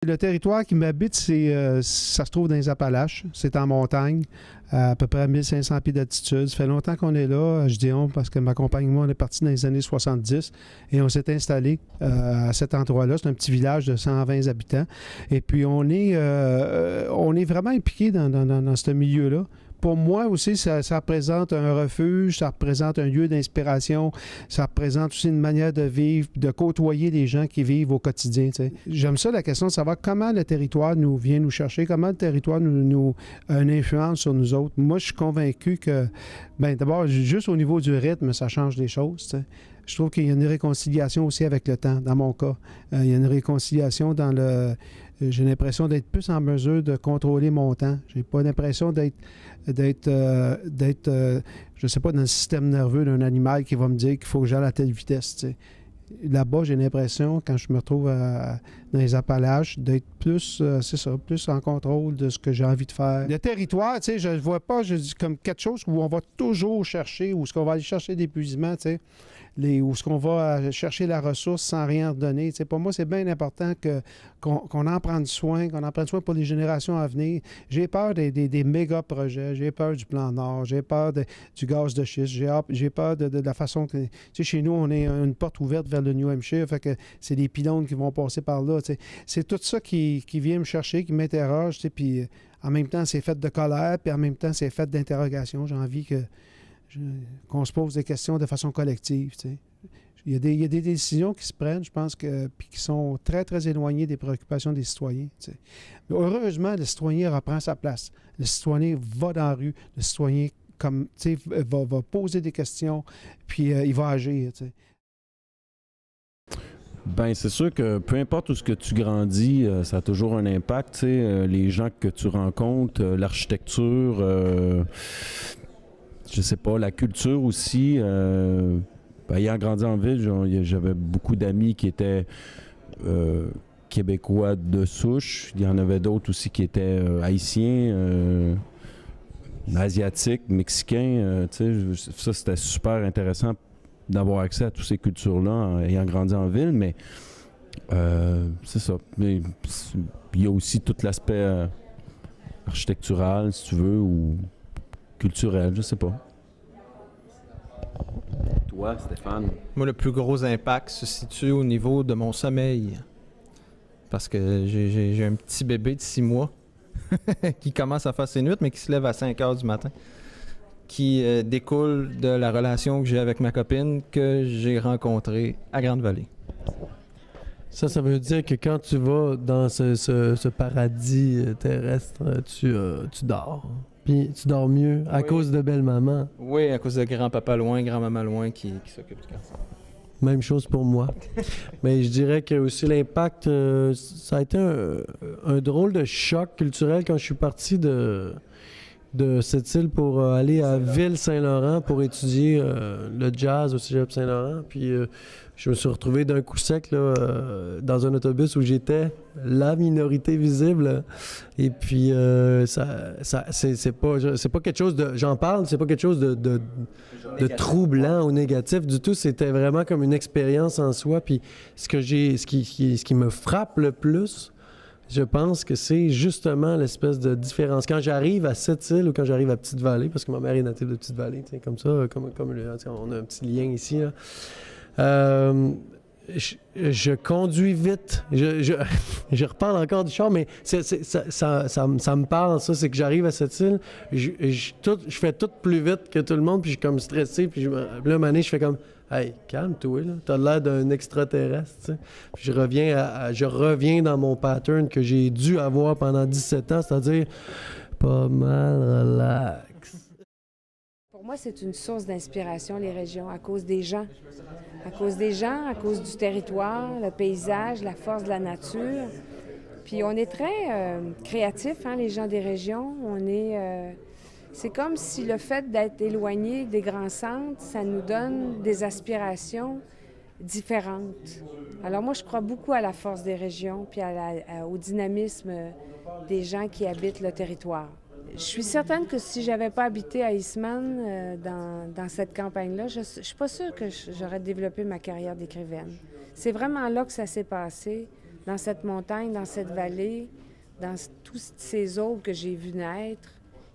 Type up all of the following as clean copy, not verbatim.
Le territoire qui m'habite, ça se trouve dans les Appalaches. C'est en montagne, à peu près à 1500 pieds d'altitude. Ça fait longtemps qu'on est là, je dis on, parce que ma compagne et moi, on est partis dans les années 70 et on s'est installé à cet endroit-là. C'est un petit village de 120 habitants. Et puis, on est vraiment impliqué dans ce milieu-là. Pour moi aussi, ça représente un refuge, ça représente un lieu d'inspiration, ça représente aussi une manière de vivre, de côtoyer les gens qui vivent au quotidien. T'sais. J'aime ça, la question de savoir comment le territoire vient nous chercher, comment le territoire a une influence sur nous autres. Moi, je suis convaincu que, d'abord, juste au niveau du rythme, ça change les choses. T'sais. Je trouve qu'il y a une réconciliation aussi avec le temps, dans mon cas. Il y a une réconciliation dans le... J'ai l'impression d'être plus en mesure de contrôler mon temps. J'ai pas l'impression d'être je sais pas, dans le système nerveux d'un animal qui va me dire qu'il faut que j'aille à telle vitesse. T'sais. Là-bas, j'ai l'impression, quand je me retrouve dans les Appalaches, d'être plus, plus en contrôle de ce que j'ai envie de faire. Le territoire, tu sais, je ne le vois pas comme quelque chose où on va toujours chercher, où est-ce qu'on va aller chercher d'épuisement, tu sais. Où est-ce qu'on va chercher la ressource sans rien redonner. Tu sais, pour moi, c'est bien important qu'on en prenne soin, pour les générations à venir. J'ai peur des méga projets, j'ai peur du plan Nord, j'ai peur du gaz de schiste, j'ai peur de la façon que... Tu sais, chez nous, on est une porte ouverte vers le New Hampshire, fait que c'est des pylônes qui vont passer par là. Tu sais. C'est tout ça qui vient me chercher, qui m'interroge, tu sais, puis en même temps, c'est fait de colère, puis en même temps, c'est fait d'interrogation. J'ai envie qu'on se pose des questions de façon collective. Tu sais. Il y a des décisions qui se prennent, je pense, puis qui sont très, très éloignées des préoccupations des citoyens. Tu sais. Mais heureusement, le citoyen reprend sa place. Le citoyen va dans la rue. Le citoyen va poser des questions, puis il va agir. Tu sais. C'est sûr que peu importe où ce que tu grandis, ça a toujours un impact. Tu sais, les gens que tu rencontres, l'architecture... je sais pas, la culture aussi. Ayant grandi en ville, j'avais beaucoup d'amis qui étaient québécois de souche. Il y en avait d'autres aussi qui étaient haïtiens, asiatiques, mexicains. Ça, c'était super intéressant d'avoir accès à toutes ces cultures-là ayant grandi en ville, mais c'est ça. Mais il y a aussi tout l'aspect architectural, si tu veux, ou culturel, je sais pas. Toi, Stéphane? Moi, le plus gros impact se situe au niveau de mon sommeil. Parce que j'ai un petit bébé de 6 mois qui commence à faire ses nuits, mais qui se lève à 5 heures du matin. Qui découle de la relation que j'ai avec ma copine que j'ai rencontrée à Grande-Vallée. Ça veut dire que quand tu vas dans ce paradis terrestre, tu dors. Puis tu dors mieux à cause de belle-maman. Oui, à cause de grand-papa loin, grand-maman loin qui s'occupe du garçon. Même chose pour moi. Mais je dirais que aussi l'impact, ça a été un drôle de choc culturel quand je suis parti de cette île pour aller à Ville-Saint-Laurent pour étudier le jazz au Cégep Saint-Laurent. Puis je me suis retrouvé d'un coup sec là, dans un autobus où j'étais la minorité visible. Et puis c'est pas quelque chose de... J'en parle, c'est pas quelque chose de troublant ou négatif du tout. C'était vraiment comme une expérience en soi. Puis ce qui me frappe le plus, je pense que c'est justement l'espèce de différence. Quand j'arrive à Sept-Îles ou quand j'arrive à Petite-Vallée, parce que ma mère est native de Petite-Vallée, comme ça, on a un petit lien ici. Là. Je conduis vite. Je reparle encore du char, mais ça me parle, ça. C'est que j'arrive à Sept-Îles, je fais tout plus vite que tout le monde, puis je suis comme stressé, puis là, à un moment donné, je fais comme... Hey, calme-toi, là. T'as l'air d'un extraterrestre, tu sais. Puis je reviens dans mon pattern que j'ai dû avoir pendant 17 ans, c'est-à-dire pas mal relax. Pour moi, c'est une source d'inspiration, les régions, à cause des gens. À cause des gens, à cause du territoire, le paysage, la force de la nature. Puis on est très créatifs, hein, les gens des régions. C'est comme si le fait d'être éloigné des grands centres, ça nous donne des aspirations différentes. Alors moi, je crois beaucoup à la force des régions puis au dynamisme des gens qui habitent le territoire. Je suis certaine que si j'avais pas habité à Eastman dans cette campagne-là, je suis pas sûre que j'aurais développé ma carrière d'écrivaine. C'est vraiment là que ça s'est passé. dans cette montagne, dans cette vallée, dans tous ces aubes que j'ai vues naître.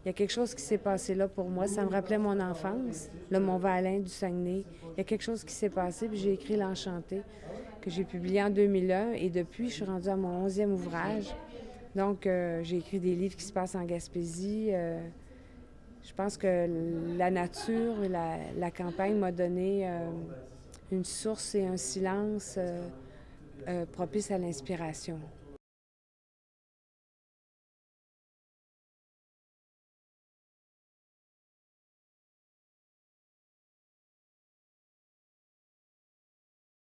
Il y a quelque chose qui s'est passé là pour moi. Ça me rappelait mon enfance, le Mont-Valin du Saguenay. Il y a quelque chose qui s'est passé, puis j'ai écrit L'Enchanté, que j'ai publié en 2001. Et depuis, je suis rendue à mon 11e ouvrage. Donc, j'ai écrit des livres qui se passent en Gaspésie. Je pense que la nature et la campagne m'a donné une source et un silence propice à l'inspiration.